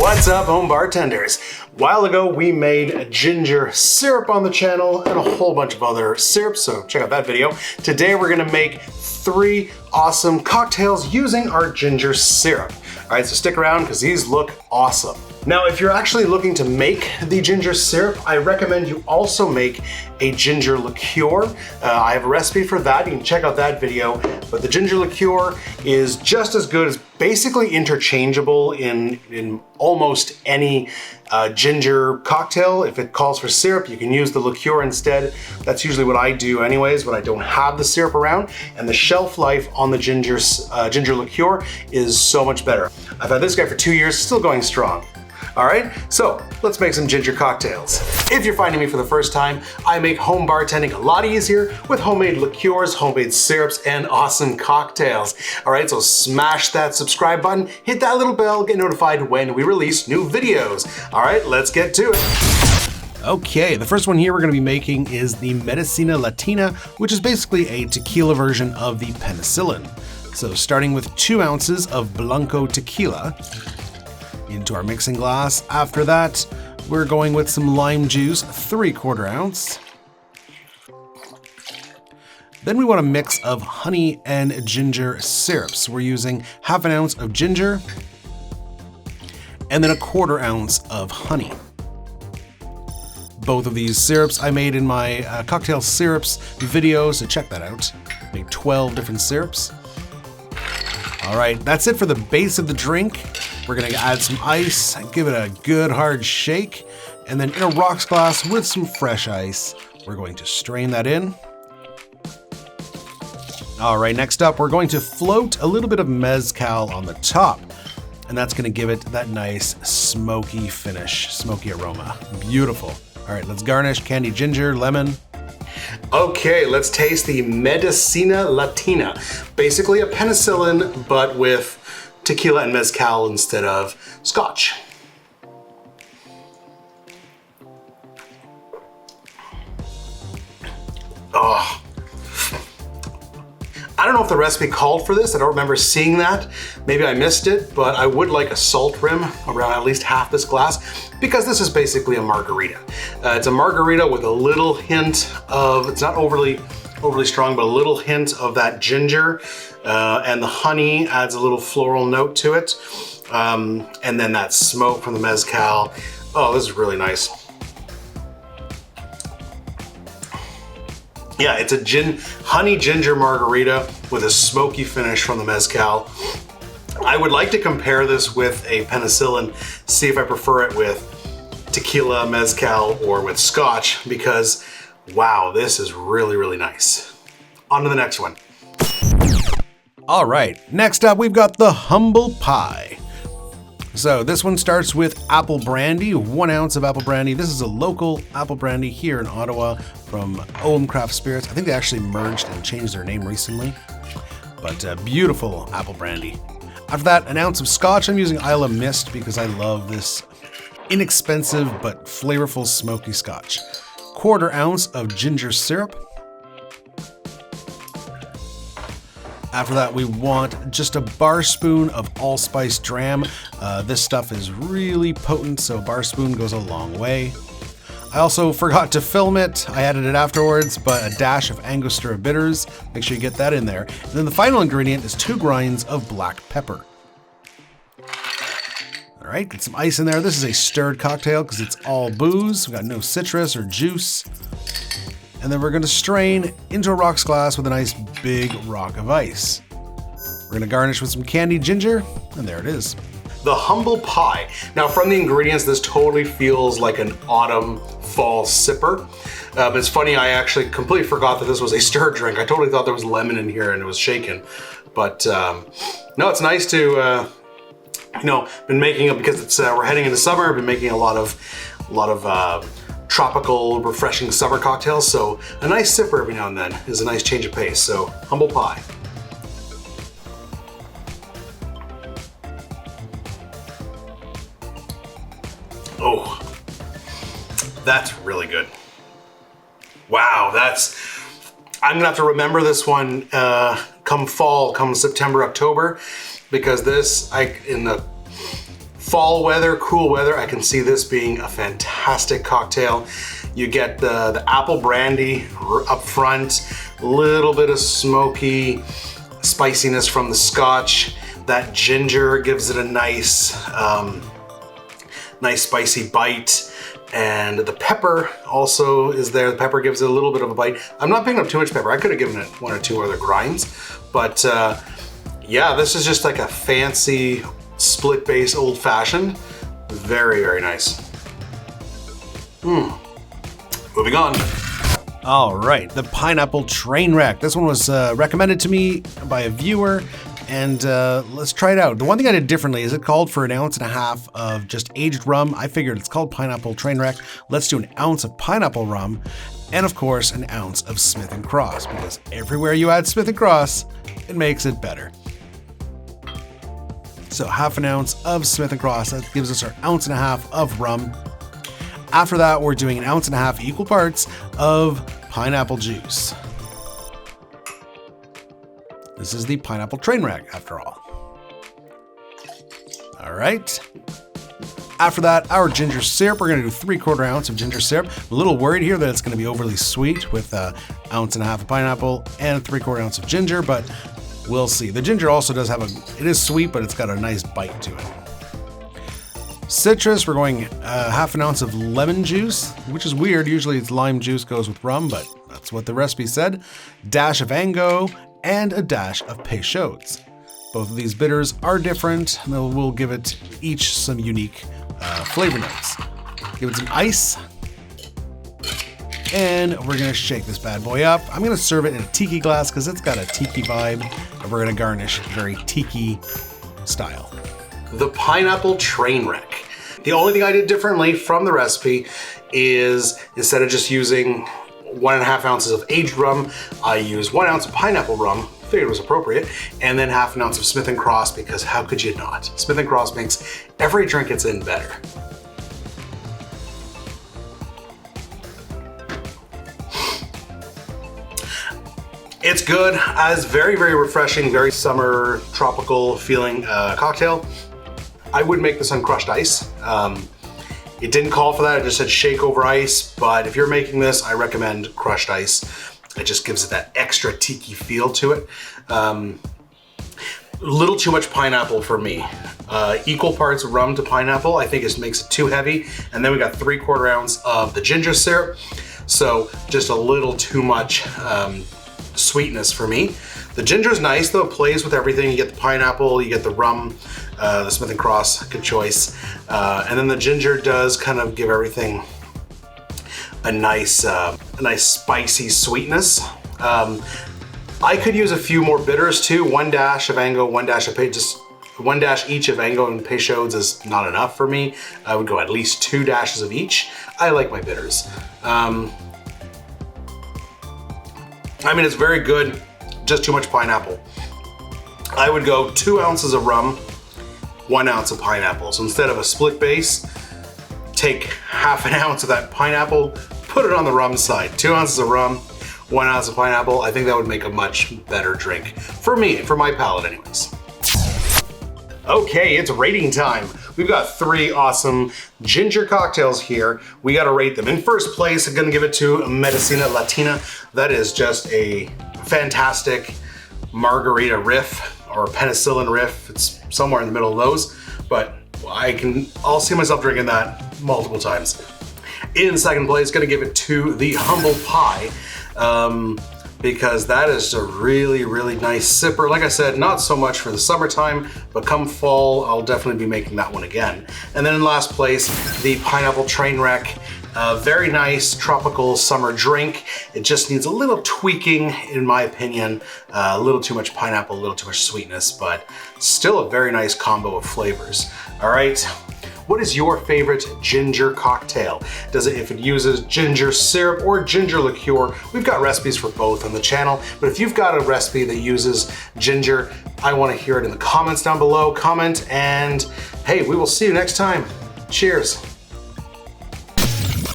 What's up, home bartenders? A while ago, we made a ginger syrup on the channel and a whole bunch of other syrups, so check out that video. Today, we're gonna make 3 awesome cocktails using our ginger syrup. All right, so stick around because these look awesome. Now, if you're actually looking to make the ginger syrup, I recommend you also make a ginger liqueur. I have a recipe for that. You can check out that video. But the ginger liqueur is just as good, as basically interchangeable in almost any ginger cocktail. If it calls for syrup, you can use the liqueur instead. That's usually what I do anyways when I don't have the syrup around. And the shelf life on the ginger liqueur is so much better. I've had this guy for 2 years, still going strong. All right, so let's make some ginger cocktails. If you're finding me for the first time, I make home bartending a lot easier with homemade liqueurs, homemade syrups, and awesome cocktails. All right, so smash that subscribe button, hit that little bell, get notified when we release new videos. All right, let's get to it. Okay, the first one here we're gonna be making is the Medicina Latina, which is basically a tequila version of the penicillin. So starting with 2 ounces of Blanco tequila into our mixing glass. After that, we're going with some lime juice, 3/4 ounce. Then we want a mix of honey and ginger syrups. We're using 1/2 ounce of ginger and then 1/4 ounce of honey. Both of these syrups I made in my cocktail syrups video, so check that out. Make 12 different syrups. All right, that's it for the base of the drink. We're gonna add some ice, give it a good hard shake, and then in a rocks glass with some fresh ice, we're going to strain that in. All right, next up, we're going to float a little bit of mezcal on the top, and that's gonna give it that nice smoky finish, smoky aroma. Beautiful. All right, let's garnish candied ginger, lemon. Okay, let's taste the Medicina Latina. Basically a penicillin, but with tequila and mezcal instead of scotch. Oh. I don't know if the recipe called for this. I don't remember seeing that. Maybe I missed it, but I would like a salt rim around at least half this glass because this is basically a margarita. It's a margarita with a little hint of, it's not overly strong, but a little hint of that ginger, and the honey adds a little floral note to it. And then that smoke from the mezcal. Oh, this is really nice. Yeah, it's a honey ginger margarita with a smoky finish from the mezcal. I would like to compare this with a penicillin, see if I prefer it with tequila, mezcal, or with scotch, because wow, this is really, really nice. On to the next one. All right, next up we've got the humble pie. So this one starts with apple brandy, 1 ounce of apple brandy. This is a local apple brandy here in Ottawa from OM Craft Spirits. I think they actually merged and changed their name recently, but beautiful apple brandy. After that, 1 ounce of scotch. I'm using Isla Mist because I love this inexpensive but flavorful smoky scotch. 1/4 ounce of ginger syrup. After that, we want just a bar spoon of allspice dram. This stuff is really potent, so a bar spoon goes a long way. I also forgot to film it. I added it afterwards, but a dash of Angostura bitters. Make sure you get that in there. And then the final ingredient is 2 grinds of black pepper. All right, get some ice in there. This is a stirred cocktail because it's all booze. We've got no citrus or juice. And then we're gonna strain into a rocks glass with a nice big rock of ice. We're gonna garnish with some candied ginger, and there it is. The humble pie. Now from the ingredients, this totally feels like an autumn fall sipper. But it's funny, I actually completely forgot that this was a stir drink. I totally thought there was lemon in here and it was shaken. But no, it's nice to, been making it because it's we're heading into summer. I've been making a lot of tropical, refreshing summer cocktails. So a nice sipper every now and then is a nice change of pace. So humble pie. Oh, that's really good. Wow, I'm gonna have to remember this one come fall, come September, October, because this, in the fall weather, cool weather, I can see this being a fantastic cocktail. You get the apple brandy up front, a little bit of smoky spiciness from the scotch. That ginger gives it a nice spicy bite. And the pepper also is there. The pepper gives it a little bit of a bite. I'm not picking up too much pepper. I could have given it 1 or 2 other grinds, but yeah, this is just like a fancy split base old fashioned. Very, very nice. Moving on. All right, the pineapple Trainwreck. This one was recommended to me by a viewer, and let's try it out. The one thing I did differently is it called for 1.5 ounces of just aged rum. I figured it's called pineapple Trainwreck. Let's do 1 ounce of pineapple rum, and of course 1 ounce of Smith & Cross, because everywhere you add Smith & Cross, it makes it better. So 1/2 ounce of Smith & Cross, that gives us our 1.5 ounces of rum. After that, we're doing 1.5 ounces equal parts of pineapple juice. This is the pineapple Trainwreck, after all. All right. After that, our ginger syrup. We're gonna do 3/4 ounce of ginger syrup. I'm a little worried here that it's gonna be overly sweet with 1.5 ounces of pineapple and 3/4 ounce of ginger, but we'll see. The ginger also does have it is sweet, but it's got a nice bite to it. Citrus, we're going 1/2 ounce of lemon juice, which is weird. Usually it's lime juice goes with rum, but that's what the recipe said. Dash of Ango and a dash of Peychaud's. Both of these bitters are different, and we'll give it each some unique flavor notes. Give it some ice, and we're gonna shake this bad boy up. I'm gonna serve it in a tiki glass because it's got a tiki vibe, and we're gonna garnish very tiki style. The pineapple Trainwreck. The only thing I did differently from the recipe is instead of just using 1.5 ounces of aged rum, I used 1 ounce of pineapple rum, figured it was appropriate, and then 1/2 ounce of Smith & Cross, because how could you not? Smith & Cross makes every drink it's in better. It's good, as very, very refreshing, very summer, tropical feeling cocktail. I would make this on crushed ice. It didn't call for that, it just said shake over ice, but if you're making this, I recommend crushed ice. It just gives it that extra tiki feel to it. A little too much pineapple for me. Equal parts rum to pineapple, I think it makes it too heavy. And then we got 3/4 ounce of the ginger syrup. So just a little too much sweetness for me. The ginger's nice though, it plays with everything. You get the pineapple, you get the rum, the Smith & Cross, good choice. And then the ginger does kind of give everything a nice spicy sweetness. I could use a few more bitters too. 1 dash of Ango, 1 dash of just 1 dash each of Ango and Peychaud's is not enough for me. I would go at least 2 dashes of each. I like my bitters. I mean, it's very good, just too much pineapple. I would go 2 ounces of rum, 1 ounce of pineapple. So instead of a split base, take 1/2 ounce of that pineapple, put it on the rum side. 2 ounces of rum, 1 ounce of pineapple. I think that would make a much better drink. For me, for my palate anyways. Okay, it's rating time. We've got 3 awesome ginger cocktails here. We gotta rate them. In first place, I'm gonna give it to Medicina Latina. That is just a fantastic margarita riff or penicillin riff. It's somewhere in the middle of those, but I'll see myself drinking that multiple times. In second place, gonna give it to the Humble Pie. Because that is a really, really nice sipper. Like I said, not so much for the summertime, but come fall, I'll definitely be making that one again. And then in last place, the Pineapple Trainwreck. Very nice tropical summer drink. It just needs a little tweaking, in my opinion. A little too much pineapple, a little too much sweetness, but still a very nice combo of flavors. All right. What is your favorite ginger cocktail? If it uses ginger syrup or ginger liqueur, we've got recipes for both on the channel, but if you've got a recipe that uses ginger, I wanna hear it in the comments down below. Comment, and hey, we will see you next time. Cheers.